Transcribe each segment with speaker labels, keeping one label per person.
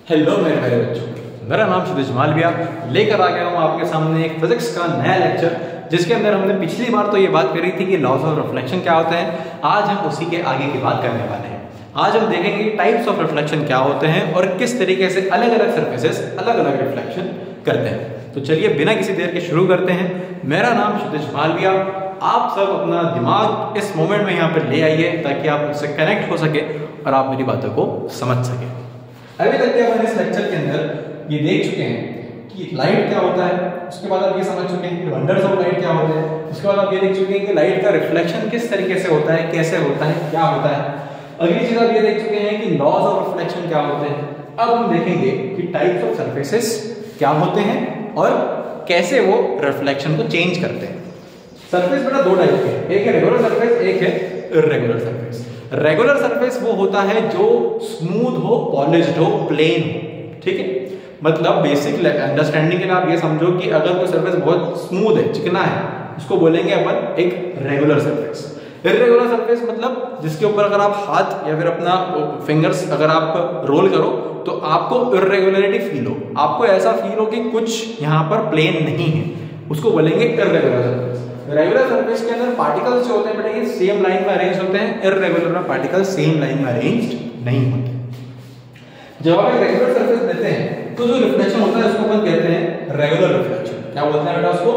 Speaker 1: Hello मेरे प्यारे बच्चों, मेरा नाम क्षितिज मालविया लेकर आ गया हूँ आपके सामने एक फिजिक्स का नया लेक्चर, जिसके अंदर हमने पिछली बार तो ये बात करी थी कि लॉज ऑफ रिफ्लेक्शन क्या होते हैं। आज हम उसी के आगे की बात करने वाले हैं। आज हम देखेंगे टाइप्स ऑफ रिफ्लेक्शन क्या होते हैं और किस तरीके से अलग अलग सर्फेसेस अलग अलग रिफ्लेक्शन करते हैं। तो चलिए बिना किसी देर के शुरू करते हैं। मेरा नाम क्षितिज मालविया। आप सब अपना दिमाग इस मोमेंट में यहाँ पर ले आइए ताकि आप उससे कनेक्ट हो सके और आप मेरी बातों को समझ सके। अभी तक के अपन इस लेक्चर के अंदर ये देख चुके हैं कि लाइट क्या होता है, उसके बाद आप ये समझ चुके हैं कि वंडर्स ऑफ लाइट क्या होते हैं, उसके बाद आप ये देख चुके हैं कि लाइट का रिफ्लेक्शन किस तरीके से होता है, कैसे होता है, क्या होता है। अगली चीज आप ये देख चुके हैं कि लॉज ऑफ रिफ्लेक्शन क्या होते हैं। अब हम देखेंगे कि टाइप्स ऑफ सरफेसेस क्या होते हैं और कैसे वो रिफ्लेक्शन को चेंज करते हैं। सरफेस बेटा दो टाइप के, एक है रेगुलर सरफेस, एक है इर्रेगुलर सरफेस। रेगुलर सरफेस वो होता है जो स्मूथ हो, पॉलिश्ड हो, प्लेन हो, ठीक है। मतलब बेसिक अंडरस्टैंडिंग के लिए आप ये समझो कि अगर कोई सरफेस बहुत स्मूथ है, चिकना है, उसको बोलेंगे अपन एक रेगुलर सरफेस। इर्रेगुलर सरफेस मतलब जिसके ऊपर अगर आप हाथ या फिर अपना फिंगर्स अगर आप रोल करो तो आपको इर्रेगुलरिटी फील हो, आपको ऐसा फील हो कि कुछ यहाँ पर प्लेन नहीं है, उसको बोलेंगे इर्रेगुलर सरफेस। रेगुलर सरफेस के अंदर पार्टिकल्स जो होते हैं बेटा ये सेम लाइन में अरेंज होते हैं, इर्रेगुलर में पार्टिकल्स सेम लाइन में अरेंज्ड नहीं होते। जब आप एक रेगुलर सरफेस लेते हैं तो जो रिफ्लेक्शन होता है उसको अपन कहते हैं रेगुलर रिफ्लेक्शन। क्या बोलते हैं बेटा उसको?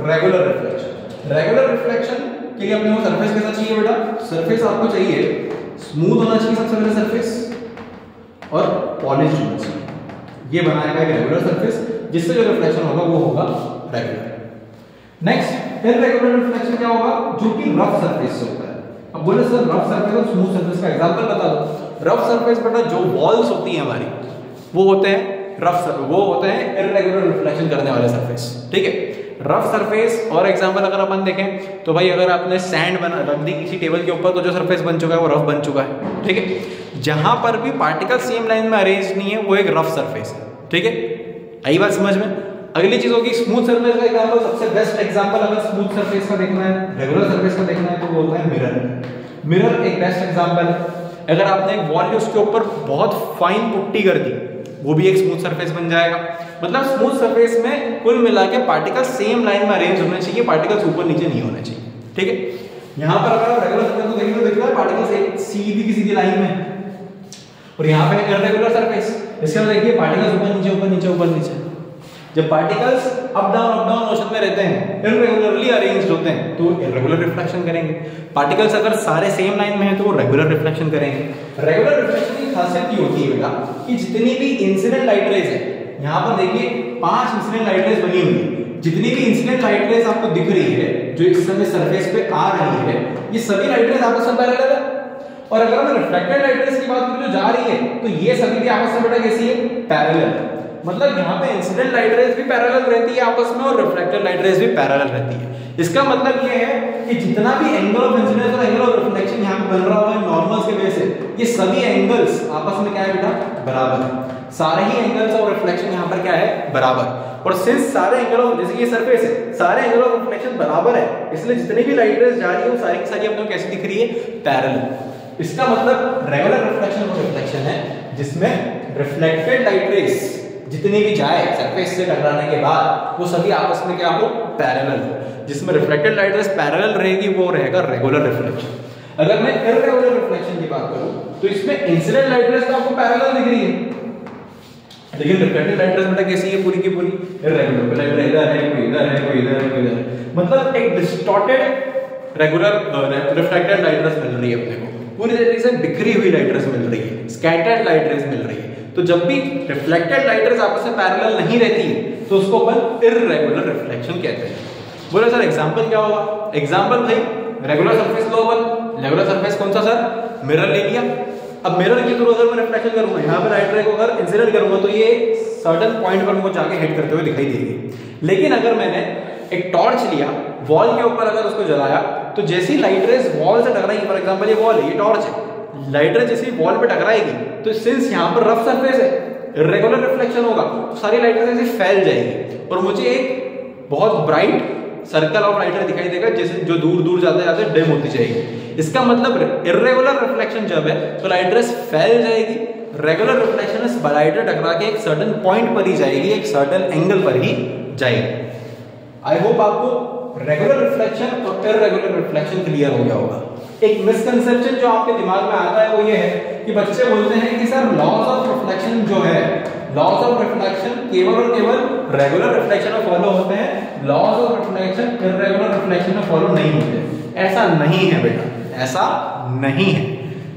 Speaker 1: Regular reflection. रेगुलर रिफ्लेक्शन के लिए अपने को सरफेस कैसा चाहिए बेटा? सरफेस आपको चाहिए स्मूथ होना चाहिए सबसे पहले सरफेस और पॉलिश्ड होना चाहिए। ये बनाएगा एक रेगुलर सरफेस जिससे जो रिफ्लेक्शन होगा वो होगा रेगुलर। नेक्स्ट इर्रेगुलर रिफ्लेक्शन क्या होगा? जो कि रफ सरफेस से होता है। अब बोले सर रफ सरफेस और स्मूथ सरफेस का एग्जांपल बता दो। रफ सरफेस बेटा जो वॉल्स होती हैं हमारी वो होते हैं वो होते हैं इर्रेगुलर रिफ्लेक्शन करने वाले सरफेस, ठीक है। रफ सरफेस और एग्जांपल अगर अपन देखें तो भाई अगर आपने सैंड बना रख दी किसी टेबल के ऊपर तो जो सरफेस बन चुका है वो रफ बन चुका है, ठीक है। जहां पर भी पार्टिकल सेम लाइन में अरेंज नहीं है वो एक रफ सरफेस है, ठीक है। आई बात समझ में? अगली चीज होगी स्मूथ सरफेस का एग्जांपल। सबसे बेस्ट एग्जांपल अगर स्मूथ सरफेस का देखना है, रेगुलर सरफेस का देखना है तो वो होता है मिरर। मिरर एक बेस्ट एग्जांपल है। अगर आपने एक वॉल के उसके ऊपर बहुत फाइन पुट्टी कर दी वो भी एक स्मूथ सरफेस बन जाएगा। मतलब स्मूथ सरफेस में कुल मिला के पार्टिकल सेम लाइन में अरेंज होने चाहिए, पार्टिकल्स ऊपर नीचे नहीं होने चाहिए, ठीक है। यहाँ पर अगर आप रेगुलर सरफेस को देखेंगे तो दिख रहा है पार्टिकल्स एक सीधी की सीधी लाइन में, और यहाँ पे इर्रेगुलर सरफेस, इसके अंदर देखिए पार्टिकल्स ऊपर नीचे ऊपर नीचे ऊपर नीचे। जब पार्टिकल्स अप डाउन मोशन में रहते हैं, इर्रेगुलरली अरेंज्ड होते हैं तो इर्रेगुलर रिफ्लेक्शन करेंगे। पार्टिकल्स अगर सारे सेम लाइन में हैं तो वो रेगुलर रिफ्लेक्शन करेंगे। रेगुलर रिफ्लेक्शन की खासियत ये होती है बेटा कि जितनी भी इंसिडेंट लाइट रेज है, यहाँ पर देखिए 5 इंसिडेंट लाइट रेज बनी हुई है। जितनी भी इंसिडेंट लाइट रेज आपको दिख रही है जो इस समय सरफेस पे आ रही है, ये सभी लाइट रेज आपस में पैरेलल है। और अगर हम रिफ्लेक्टेड लाइट रेज की बात करें जो जा रही है तो ये सभी भी आपस में बेटा कैसी है? पैरेलल। मतलब यहाँ पे इंसिडेंट लाइट रेज भी पैरेलल रहती है आपस में और रिफ्लेक्टेड लाइट रेज भी पैरेलल रहती है। इसका मतलब ये है कि जितना भी एंगल ऑफ इंसिडेंस और एंगल ऑफ रिफ्लेक्शन यहाँ पे बन रहा हुआ है नॉर्मल्स के बेस से, ये सभी एंगल्स आपस में क्या है बेटा? बराबर है। सारे ही एंगल्स ऑफ रिफ्लेक्शन यहाँ पर क्या है? बराबर। और सिंस सारे एंगल ऑफ, जैसे ये सरफेस है, सारे एंगल ऑफ रिफ्लेक्शन बराबर है, इसलिए जितनी भी लाइट रेज जा रही है वो सारी की सारी अपने को कैसी दिख रही है? पैरेलल। इसका मतलब रेगुलर रिफ्लेक्शन वो रिफ्लेक्शन है जिसमें रिफ्लेक्टेड लाइट रेज जितनी भी जाए सरफेस से टकराने के बाद वो सभी आपस में क्या हो? पैरेलल हो। जिसमें रिफ्लेक्टेड लाइट रेज पैरेलल रहेगी वो रहेगा रेगुलर रिफ्लेक्शन। अगर मैं इर्रेगुलर रिफ्लेक्शन की बात करूं तो इसमें इंसिडेंट लाइट रेज तो आपको पैरेलल दिख रही है, लेकिन रिफ्लेक्टेड लाइट रेज बेटा कैसी है? पूरी की पूरी इर्रेगुलर। इधर है, कोई इधर है, कोई इधर है, कोई इधर है। मतलब एक distorted regular reflected light rays मिल रही है अपने को, पूरी तरीके से बिखरी हुई लाइट रेज मिल रही है, स्कैटर्ड लाइट रेज मिल रही है। तो जब भी रिफ्लेक्टेड लाइट रेज आपस में पैरेलल नहीं रहती है तो उसको अपन इर्रेगुलर रिफ्लेक्शन कहते हैं। बोले सर एग्जांपल क्या होगा? एग्जांपल भाई रेगुलर सरफेस लो अपन। रेगुलर सरफेस कौन सा सर? मिरर ले लिया। अब मिरर के थ्रू अगर मैं रिफ्लेक्शन करूंगा, यहाँ पे लाइट रे को अगर इंसिडेंट करूंगा तो ये सर्टेन पॉइंट पर मुझे जाके हिट करते हुए दिखाई देगी। लेकिन अगर मैंने एक टॉर्च लिया, वॉल के ऊपर अगर उसको जलाया तो जैसी लाइट रेज वॉल से टकराएगी, फॉर एग्जांपल ये वॉल है, ये टॉर्च है, लाइट रेज जैसी वॉल पे टकराएगी तो सिंस यहाँ पर रफ सरफेस है, इर्रेगुलर रिफ्लेक्शन होगा तो सारी लाइट रेज ऐसे फैल जाएगी और मुझे एक बहुत ब्राइट सर्कल ऑफ लाइट रे दिखाई देगा जैसे जो दूर दूर जाते जाते डिम होती जाएगी। इसका मतलब इर्रेगुलर रिफ्लेक्शन जब है तो लाइट रेज फैल जाएगी, रेगुलर रिफ्लेक्शन इस लाइट रे टकरा के एक सर्टेन पॉइंट पर ही जाएगी, एक सर्टेन एंगल पर ही जाएगी। आई होप आपको रेगुलर रिफ्लेक्शन और इररेगुलर रिफ्लेक्शन क्लियर हो गया होगा। एक मिसकंसेप्शन जो आपके दिमाग में आता है वो ये है कि बच्चे बोलते हैं कि सर लॉज ऑफ रिफ्लेक्शन जो है, लॉज ऑफ रिफ्लेक्शन केवल और केवल रेगुलर रिफ्लेक्शन में फॉलो होते हैं, laws of reflection irregular reflection में फॉलो नहीं होते। ऐसा नहीं है बेटा, ऐसा नहीं है।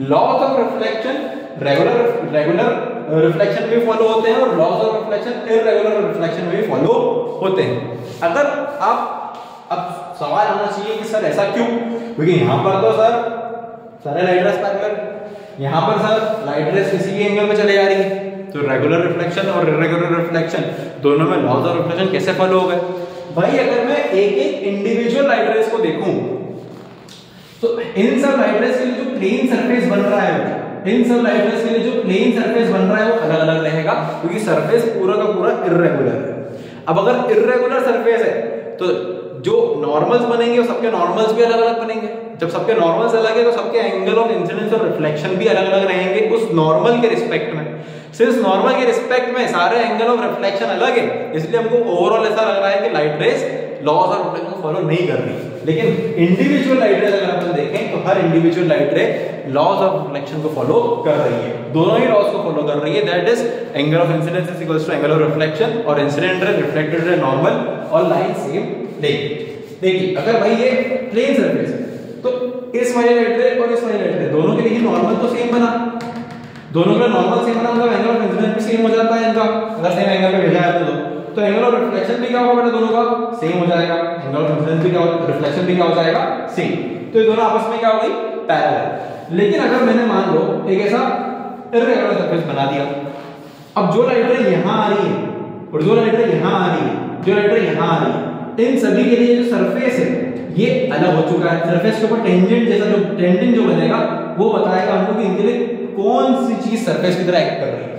Speaker 1: Laws of reflection regular reflection में फॉलो होते हैं और laws of reflection irregular reflection में भी फॉलो होते हैं। अगर आप अब सवाल आना चाहिए कि सर ऐसा क्यों, क्योंकि यहाँ पर तो सर सारे लाइट रेस पैरेलल, यहाँ पर सर लाइट रेस किसी भी एंगल में चले जा रही है, तो रेगुलर रिफ्लेक्शन और इररेगुलर रिफ्लेक्शन दोनों में लॉज ऑफ रिफ्लेक्शन कैसे फॉलो हो गए? भाई अगर मैं एक एक इंडिविजुअल लाइट रेस को देखूं तो इन सब लाइट रेस के लिए जो प्लेन सरफेस बन रहा है, इन सब लाइट रेस के लिए जो प्लेन सरफेस बन रहा है वो अलग अलग रहेगा, क्योंकि सरफेस पूरा का पूरा इररेगुलर है। अब अगर इररेगुलर सरफेस है तो जो नॉर्मल्स बनेंगे वो सबके नॉर्मल्स भी अलग अलग बनेंगे। जब सबके नॉर्मल्स अलग है तो सबके एंगल ऑफ इंसिडेंस और रिफ्लेक्शन भी अलग अलग रहेंगे उस नॉर्मल के रिस्पेक्ट में। सिर्फ नॉर्मल के रिस्पेक्ट में सारे एंगल ऑफ रिफ्लेक्शन अलग है, इसलिए हमको ओवरऑल ऐसा लग रहा है कि light rays laws of reflection follow नहीं कर रही। लेकिन इंडिविजुअल लाइट रेस अगर अपन देखें तो हर individual light ray laws of reflection को फॉलो कर रही है, दोनों ही लॉज को फॉलो कर रही है। That is angle of incidence is equals to angle of reflection, और incident ray, reflected ray, normal और लाइन सेम लेंगे। देखिए अगर भाई ये प्लेन सरफेस है तो इस वाले लाइट रे और इस वाले लाइट रे दोनों के लिए नॉर्मल तो सेम बना, दोनों का नॉर्मल सेम बना, मतलब एंगल ऑफ इंसिडेंस भी सेम हो जाता है इनका, अगर सेम एंगल पे भेजा है तो एंगल ऑफ रिफ्लेक्शन भी क्या होगा बेटा, दोनों का सेम हो जाएगा, एंगल ऑफ इंसिडेंस भी क्या होगा, रिफ्लेक्शन भी क्या हो जाएगा, सेम। तो ये दोनों आपस में क्या हो गई, पैरेलल। लेकिन अगर मैंने मान लो एक ऐसा इररेगुलर सरफेस बना दिया, अब जो लाइट रे यहां आ रही है और जो लाइट रे यहां आ रही है, जो लाइट रे यहां आ रही है, इन सभी के लिए जो सरफेस है ये अलग हो चुका है। सरफेस के ऊपर टेंजेंट जैसा जो टेंजेंट जो बनेगा वो बताएगा हमको कि इनके लिए कौन सी चीज सरफेस की तरह एक्ट कर रही है।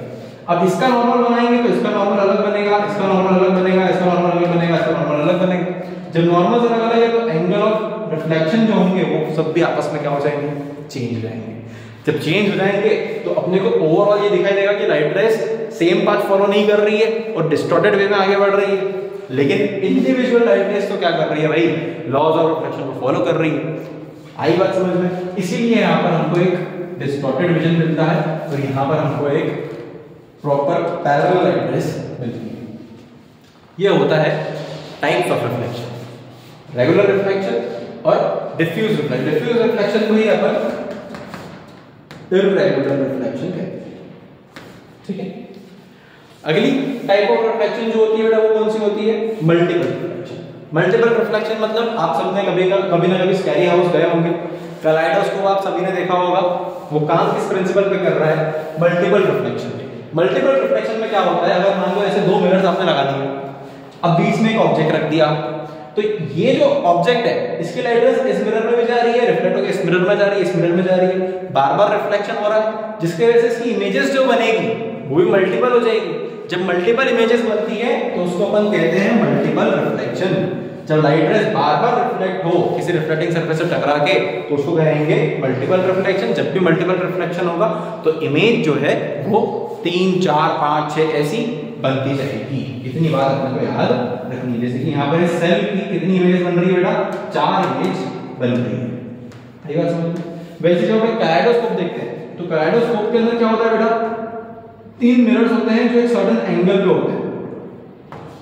Speaker 1: अब इसका नॉर्मल बनाएंगे तो इसका नॉर्मल अलग बनेगा, इसका नॉर्मल अलग बनेगा, इसका नॉर्मल अलग बनेगा, इसका नॉर्मल अलग बनेगा। जब नॉर्मल अलग अलग है तो एंगल ऑफ रिफ्लेक्शन जो होंगे वो सब भी आपस में क्या हो जाएंगे, चेंज हो जाएंगे। जब चेंज हो जाएंगे तो अपने को ओवरऑल ये दिखाई देगा कि light race same path follow नहीं कर रही है और डिस्टॉर्टेड वे में आगे बढ़ रही है। लेकिन इंडिविजुअल लाइट रेस तो क्या कर रही है भाई, लॉज ऑफ रिफ्लेक्शन को फॉलो कर रही है। आई बात समझ में? इसीलिए यहाँ पर हमको एक डिस्टॉर्टेड विजन मिलता है और यहाँ पर हमको एक प्रॉपर पैरेलल लाइट रेस मिलती है। ये होता है types of reflection, regular reflection और डिफ्यूज रिफ्लेक्शन। डिफ्यूज रिफ्लेक्शन को ही अपन इररेगुलर रिफ्लेक्शन कहते हैं। ठीक है, अगली टाइप ऑफ रिफ्लेक्शन जो होती है बेटा वो कौन सी होती है, मल्टीपल रिफ्लेक्शन। मल्टीपल रिफ्लेक्शन मतलब आप सबने कभी ना कभी स्कैरी हाउस गए होंगे, कलाइडोस्कोप आप सभी ने देखा होगा, वो काम किस प्रिंसिपल पे कर रहा है, मल्टीपल रिफ्लेक्शन पे। मल्टीपल रिफ्लेक्शन में क्या होता है, अगर मान लो ऐसे दो मिरर्स आपने लगा दिए, अब बीच में एक ऑब्जेक्ट रख दिया, तो ये जो ऑब्जेक्ट है इसकी लाइट रेस इस मिरर में भी जा रही है, रिफ्लेक्ट होकर इस मिरर में जा रही है, इस मिरर में जा रही है, बार बार रिफ्लेक्शन हो रहा है, जिसकी वजह से इसकी इमेजेस जो बनेगी वो भी मल्टीपल हो जाएगी। जब मल्टीपल इमेजेस बनती है तो उसको अपन कहते हैं मल्टीपल रिफ्लेक्शन। जब लाइट रेस बार बार रिफ्लेक्ट हो किसी रिफ्लेक्टिंग सरफेस से टकरा के तो उसको कहेंगे मल्टीपल रिफ्लेक्शन। जब भी मल्टीपल रिफ्लेक्शन होगा तो इमेज जो है वो 3, 4, 5, 6 ऐसी बनती जाएगी। इतनी बात अपने को याद रखनी है। जैसे कि यहाँ पर सेल की कितनी इमेज बन रही है बेटा, 4 इमेज बन रही है। सही बात समझ में? वैसे जब हम कलाइडोस्कोप देखते हैं तो कलाइडोस्कोप के अंदर क्या होता है बेटा, 3 मिरर्स होते हैं जो एक सर्टेन एंगल पे होते हैं।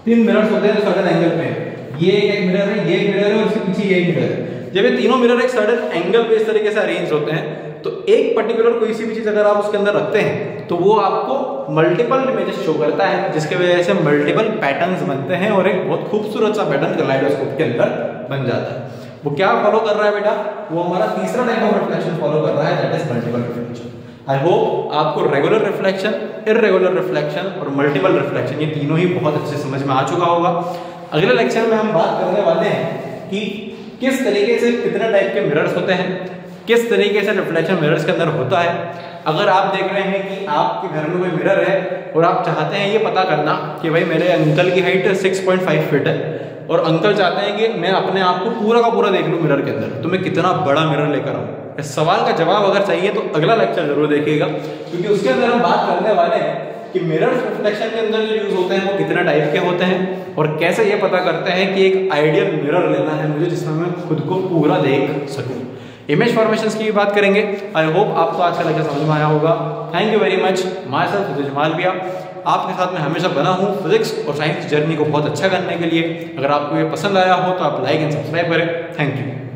Speaker 1: 3 मिरर्स होते हैं जो सर्टेन एंगल पे हैं। ये एक मिरर है, ये एक मिरर है और इसके पीछे ये एक मिरर है। जब ये तीनों मिरर एक सर्टेन एंगल पे इस तरीके से अरेंज होते हैं तो एक पर्टिकुलर कोई सी भी चीज अगर आप उसके अंदर रखते हैं तो वो आपको मल्टीपल इमेजेस शो करता है, जिसके वजह से मल्टीपल पैटर्न्स बनते हैं और एक बहुत खूबसूरत सा पैटर्न कलाइडोस्कोप के अंदर बन जाता है। वो क्या फॉलो कर रहा है बेटा, वो हमारा तीसरा टाइप ऑफ रिफ्लेक्शन फॉलो कर रहा है, that is multiple reflection. I hope आपको रेगुलर रिफ्लेक्शन, इररेगुलर रिफ्लेक्शन और मल्टीपल रिफ्लेक्शन ये तीनों ही बहुत अच्छे समझ में आ चुका होगा। अगले लेक्चर में हम बात करने वाले हैं कि किस तरीके से कितने टाइप के मिरर्स होते हैं, किस तरीके से रिफ्लेक्शन मिरर्स के अंदर होता है। अगर आप देख रहे हैं कि आपके घर में कोई मिरर है और आप चाहते हैं ये पता करना कि भाई मेरे अंकल की हाइट 6.5 फीट है और अंकल चाहते हैं कि मैं अपने आप को पूरा का पूरा देख लूँ मिरर के अंदर, तो मैं कितना बड़ा मिरर लेकर आऊँ, इस सवाल का जवाब अगर चाहिए तो अगला लेक्चर जरूर देखिएगा, क्योंकि उसके अंदर हम बात करने वाले हैं कि मिरर रिफ्लेक्शन के अंदर जो यूज होते हैं वो कितने टाइप के होते हैं और कैसे ये पता करते हैं कि एक आइडियल मिरर लेना है मुझे जिसमें मैं खुद को पूरा देख सकूं। इमेज फॉर्मेशंस की भी बात करेंगे। आई होप आपको आज का लेक्चर समझ में आया होगा। Thank you very much. My self Sudesh Malviya आपके साथ में हमेशा बना हूँ फिजिक्स और साइंस जर्नी को बहुत अच्छा करने के लिए। अगर आपको ये पसंद आया हो तो आप लाइक एंड सब्सक्राइब करें। Thank you.